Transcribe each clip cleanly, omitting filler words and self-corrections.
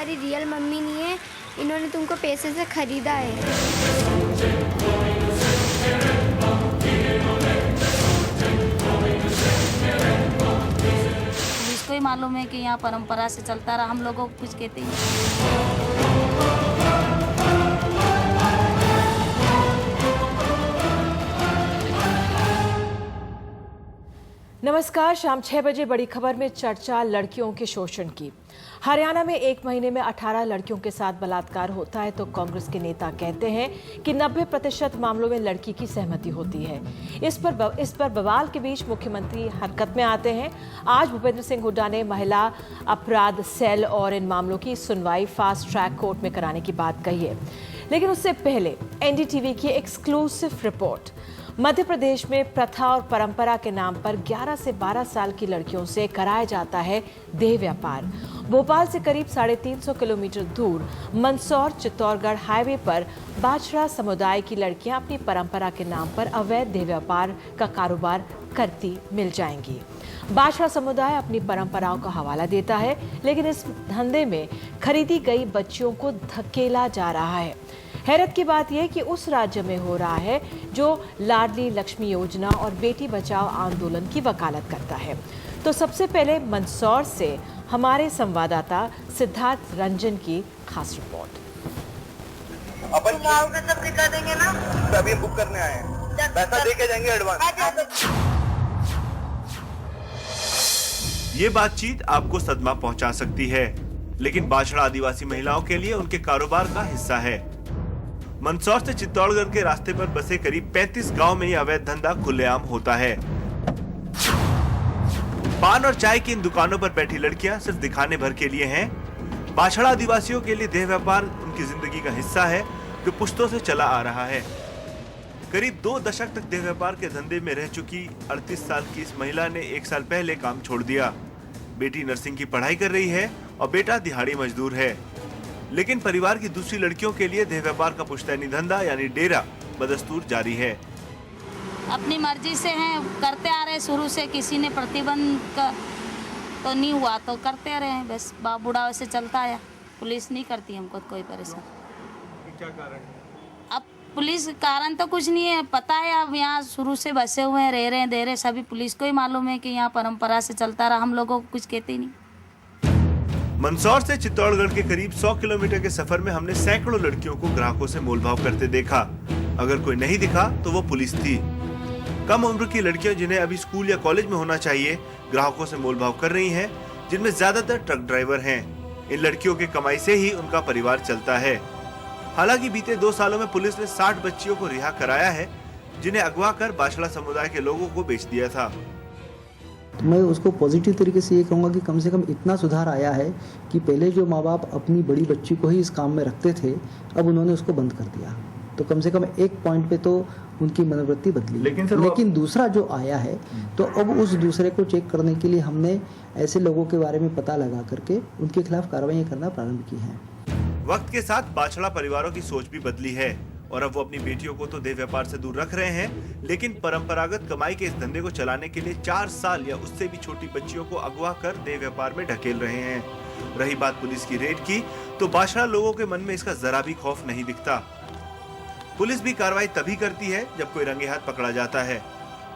तुम्हारी real mummy नहीं है, इन्होंने तुमको पैसे से खरीदा है। पुलिस को ही मालूम है कि यहाँ परंपरा से चलता रहा, हम लोगों को कुछ कहते ही नहीं। नमस्कार, शाम 6 बजे बड़ी खबर में चर्चा लड़कियों के शोषण की। हरियाणा में 1 महीने में 18 लड़कियों के साथ बलात्कार होता है तो कांग्रेस के नेता कहते हैं कि 90% मामलों में लड़की की सहमति होती है। इस पर बवाल के बीच मुख्यमंत्री हरकत में आते हैं। आज भूपेंद्र सिंह हुड्डा ने महिला अपराध सेल और इन मामलों की सुनवाई फास्ट ट्रैक कोर्ट में कराने की बात कही है, लेकिन उससे पहले एनडीटीवी की एक्सक्लूसिव रिपोर्ट। मध्य प्रदेश में प्रथा और परंपरा के नाम पर 11 से 12 साल की लड़कियों से कराया जाता है देह व्यापार। भोपाल से करीब 350 किलोमीटर दूर मंदसौर चित्तौड़गढ़ हाईवे पर बाछड़ा समुदाय की लड़कियां अपनी परंपरा के नाम पर अवैध देह व्यापार का कारोबार करती मिल जाएंगी। बाछड़ा समुदाय अपनी परंपराओं का हवाला देता है, लेकिन इस धंधे में खरीदी गई बच्चियों को धकेला जा रहा है। हैरत की बात यह कि उस राज्य में हो रहा है जो लाडली लक्ष्मी योजना और बेटी बचाओ आंदोलन की वकालत करता है। तो सबसे पहले मंदसौर से हमारे संवाददाता सिद्धार्थ रंजन की खास रिपोर्ट। अपन सब दिखा देंगे ना, अभी बुक करने आए हैं, पैसा दे के जाएंगे एडवांस। ये बातचीत आपको सदमा पहुंचा सकती है, लेकिन बाछड़ा आदिवासी महिलाओं के लिए उनके कारोबार का हिस्सा है। मंदसौर से चित्तौड़गढ़ के रास्ते पर बसे करीब 35 गांव में यह अवैध धंधा खुलेआम होता है। पान और चाय की इन दुकानों पर बैठी लड़कियां सिर्फ दिखाने भर के लिए हैं। बाछड़ा आदिवासियों के लिए देह व्यापार उनकी जिंदगी का हिस्सा है जो पुश्तों से चला आ रहा है। करीब 2 दशक तक देह व्यापार के धंधे में रह चुकी 38 साल की इस महिला ने 1 साल पहले काम छोड़ दिया। बेटी नर्सिंग की पढ़ाई कर रही है और बेटा दिहाड़ी मजदूर है, लेकिन परिवार की दूसरी लड़कियों के लिए देह व्यापार का पुश्तैनी धंधा यानी डेरा बदस्तूर जारी है। अपनी मर्जी से हैं, करते आ रहे शुरू से, किसी ने प्रतिबंध तो नहीं हुआ तो करते रहे हैं, बस बाप बूढ़ा वैसे चलता है। पुलिस नहीं करती हमको कोई परेशान। क्या कारण है? अब पुलिस कारण तो कुछ नहीं है, पता है अब यहाँ शुरू से बसे हुए हैं, रह रहे हैं, दे रहे, सभी पुलिस को ही मालूम है कि यहाँ परंपरा से चलता रहा, हम लोगों को कुछ कहते ही नहीं। मंदसौर से चित्तौड़गढ़ के करीब 100 किलोमीटर के सफर में हमने सैकड़ों लड़कियों को ग्राहकों से मोलभाव करते देखा। अगर कोई नहीं दिखा तो वो पुलिस थी। कम उम्र की लड़कियां जिन्हें अभी स्कूल या कॉलेज में होना चाहिए, ग्राहकों से मोलभाव कर रही हैं, जिनमें ज्यादातर ट्रक ड्राइवर हैं। इन लड़कियों की कमाई से ही उनका परिवार चलता है। हालांकि बीते 2 सालों में पुलिस ने 60 बच्चियों को रिहा कराया है, जिन्हें अगवा कर बाछड़ा समुदाय के लोगों को बेच दिया था। तो मैं उसको पॉजिटिव तरीके से ये कहूँगा कि कम से कम इतना सुधार आया है कि पहले जो माँ बाप अपनी बड़ी बच्ची को ही इस काम में रखते थे, अब उन्होंने उसको बंद कर दिया। तो कम से कम एक पॉइंट पे तो उनकी मनोवृत्ति बदली। लेकिन दूसरा जो आया है, तो अब उस दूसरे को चेक करने के लिए हमने ऐसे लोगों के बारे में पता लगा करके उनके खिलाफ कार्रवाई करना प्रारंभ की है। वक्त के साथ बाछड़ा परिवारों की सोच भी बदली है और अब वो अपनी बेटियों को तो देह व्यापार से दूर रख रहे हैं, लेकिन परंपरागत कमाई के इस धंधे को चलाने के लिए 4 साल या उससे भी छोटी बच्चियों को अगवा कर देह व्यापार में ढकेल रहे हैं। रही बात पुलिस की रेड की, तो बाछड़ा लोगों के मन में इसका जरा भी खौफ नहीं दिखता। पुलिस भी कार्रवाई तभी करती है जब कोई रंगे हाथ पकड़ा जाता है।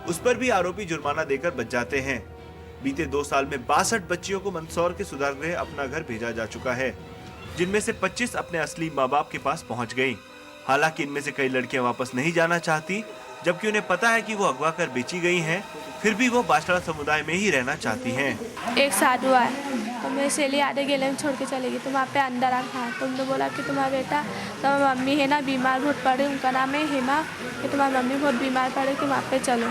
उस पर भी आरोपी जुर्माना देकर बच जाते हैं। बीते 2 साल में 62 बच्चियों को मंदसौर के सुधार गृह अपना घर भेजा जा चुका है, जिनमें से 25 अपने असली माँ बाप के पास पहुँच गयी। हालांकि इनमें से कई लड़कियां वापस नहीं जाना चाहती, जबकि उन्हें पता है कि वो अगवा कर बेची गई हैं, फिर भी वो बाछड़ा समुदाय में ही रहना चाहती हैं। एक साधु आया तो मेरी सहेली आधे गेले में छोड़ के चलेगी, तो वहाँ पे अंदर रखा। तुमने बोला कि तुम्हारा बेटा, तुम्हारी मम्मी है ना बीमार बहुत पड़े, उनका नाम है हेमा, कि तुम्हारी मम्मी बहुत बीमार पड़े कि वहाँ पे चलो।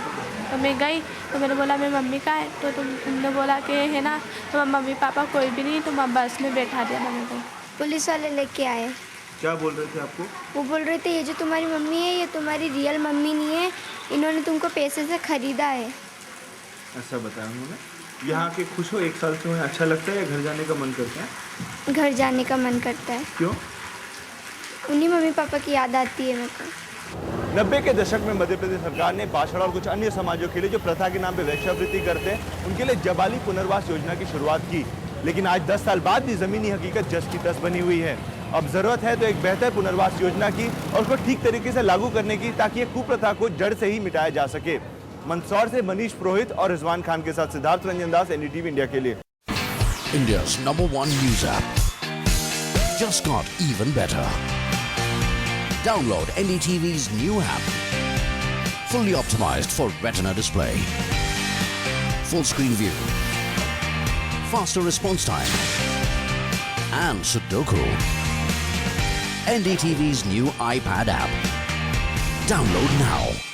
तो मैं गई तो मैंने बोला मेरी मम्मी का है, तो तुमने बोला कि है ना तुम्हारे मम्मी पापा कोई भी नहीं, तुम बस में बैठा दिया मम्मी को। पुलिस वाले लेके आए। क्या बोल रहे थे आपको? वो बोल रहे थे ये जो तुम्हारी मम्मी है ये तुम्हारी रियल मम्मी नहीं है, इन्होंने तुमको पैसे से खरीदा है। ऐसा बताया उन्होंने। यहाँ के खुश हो 1 साल से? उन्हें अच्छा लगता है या घर जाने का मन करता है? घर जाने का मन करता है। क्यों? उन्हीं मम्मी पापा की याद आती है मेरे को। 90 के दशक में मध्य प्रदेश सरकार ने बाछड़ा और कुछ अन्य समाजों के लिए जो प्रथा के नाम पे वेश्यावृत्ति करते हैं, उनके लिए जबाली पुनर्वास योजना की शुरुआत की। लेकिन आज 10 साल बाद भी जमीनी हकीकत जस की तस बनी हुई है। अब जरूरत है तो एक बेहतर पुनर्वास योजना की और उसको ठीक तरीके से लागू करने की, ताकि ये कुप्रथा को जड़ से ही मिटाया जा सके। मंदसौर से मनीष पुरोहित और रिजवान खान के साथ सिद्धार्थ रंजन दास, एनडीटीवी इंडिया के लिए। India's #1 news app just got even better. Download NDTV's new app. Fully optimized for retina display. Full screen view. Faster response time. And Sudoku. NDTV's new iPad app. Download now.